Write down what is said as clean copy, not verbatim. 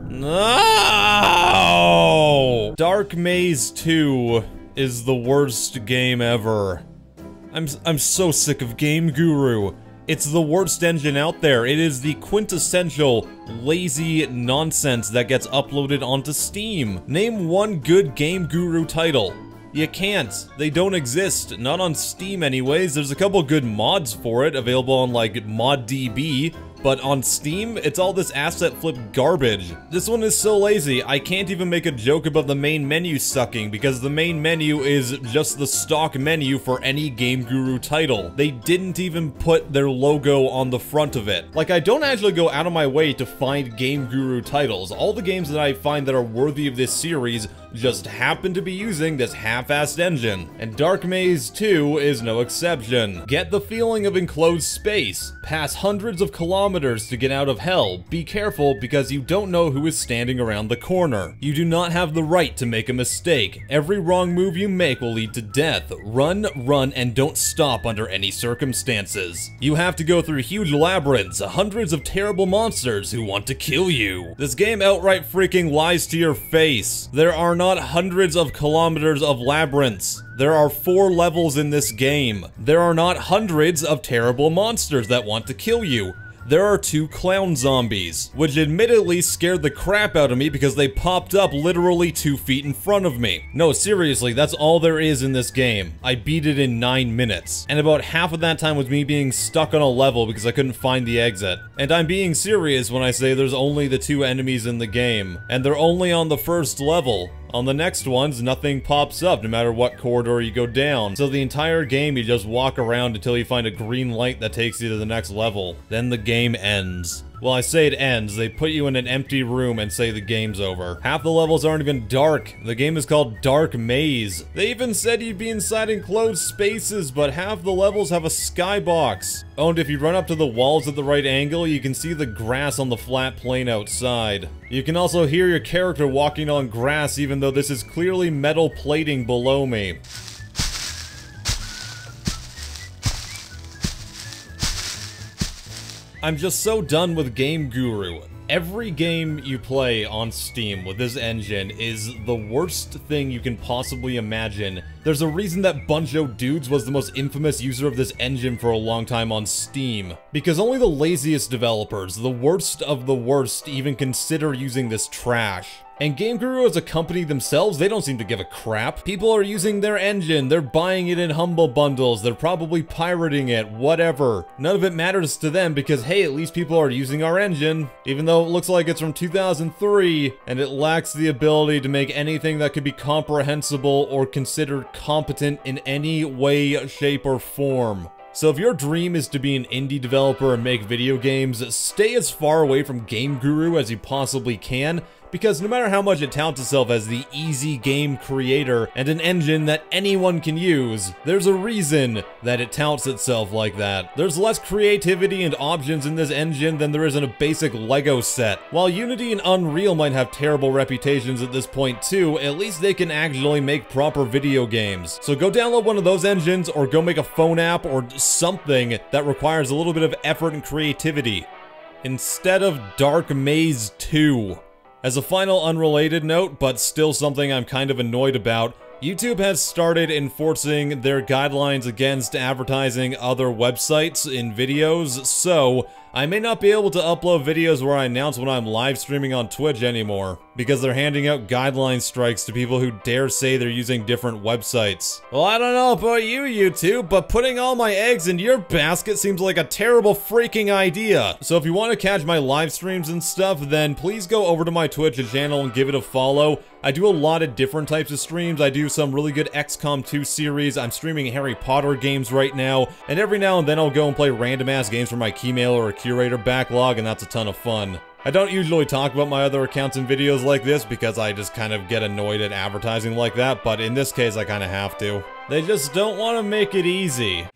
No! Dark Maze 2 is the worst game ever. I'm so sick of Game Guru. It's the worst engine out there. It is the quintessential lazy nonsense that gets uploaded onto Steam. Name one good Game Guru title. You can't. They don't exist. Not on Steam anyways. There's a couple good mods for it available on like ModDB. But on Steam, it's all this asset flip garbage. This one is so lazy, I can't even make a joke about the main menu sucking because the main menu is just the stock menu for any Game Guru title. They didn't even put their logo on the front of it. Like, I don't actually go out of my way to find Game Guru titles. All the games that I find that are worthy of this series just happen to be using this half-assed engine. And Dark Maze 2 is no exception. Get the feeling of enclosed space. Pass hundreds of kilometers to get out of hell. Be careful because you don't know who is standing around the corner. You do not have the right to make a mistake. Every wrong move you make will lead to death. Run, run, and don't stop under any circumstances. You have to go through huge labyrinths, hundreds of terrible monsters who want to kill you. This game outright freaking lies to your face. There are not hundreds of kilometers of labyrinths. There are 4 levels in this game. There are not hundreds of terrible monsters that want to kill you. There are 2 clown zombies, which admittedly scared the crap out of me because they popped up literally 2 feet in front of me. No, seriously, that's all there is in this game. I beat it in 9 minutes, and about half of that time was me being stuck on a level because I couldn't find the exit. And I'm being serious when I say there's only the 2 enemies in the game, and they're only on the first level. On the next ones, nothing pops up no matter what corridor you go down. So the entire game, you just walk around until you find a green light that takes you to the next level. Then the game ends. Well, I say it ends. They put you in an empty room and say the game's over. Half the levels aren't even dark. The game is called Dark Maze. They even said you'd be inside enclosed spaces, but half the levels have a skybox. Oh, and if you run up to the walls at the right angle, you can see the grass on the flat plane outside. You can also hear your character walking on grass even though this is clearly metal plating below me. I'm just so done with Game Guru. Every game you play on Steam with this engine is the worst thing you can possibly imagine. There's a reason that Bunjo Dudes was the most infamous user of this engine for a long time on Steam. Because only the laziest developers, the worst of the worst, even consider using this trash. And Game Guru as a company themselves, they don't seem to give a crap. People are using their engine, they're buying it in Humble Bundles, they're probably pirating it, whatever. None of it matters to them because, hey, at least people are using our engine. Even though it looks like it's from 2003, and it lacks the ability to make anything that could be comprehensible or considered competent in any way, shape, or form. So if your dream is to be an indie developer and make video games, stay as far away from Game Guru as you possibly can, because no matter how much it touts itself as the easy game creator and an engine that anyone can use, there's a reason that it touts itself like that. There's less creativity and options in this engine than there is in a basic Lego set. While Unity and Unreal might have terrible reputations at this point too, at least they can actually make proper video games. So go download one of those engines or go make a phone app or something that requires a little bit of effort and creativity instead of Dark Maze 2. As a final unrelated note, but still something I'm kind of annoyed about, YouTube has started enforcing their guidelines against advertising other websites in videos, so I may not be able to upload videos where I announce when I'm live streaming on Twitch anymore, because they're handing out guideline strikes to people who dare say they're using different websites. Well, I don't know about you, YouTube, but putting all my eggs in your basket seems like a terrible freaking idea. So if you want to catch my live streams and stuff, then please go over to my Twitch channel and give it a follow. I do a lot of different types of streams. I do some really good XCOM 2 series. I'm streaming Harry Potter games right now, and every now and then I'll go and play random ass games from my Keymail or a Curator backlog, and that's a ton of fun. I don't usually talk about my other accounts in videos like this because I just kind of get annoyed at advertising like that, but in this case I kind of have to. They just don't want to make it easy.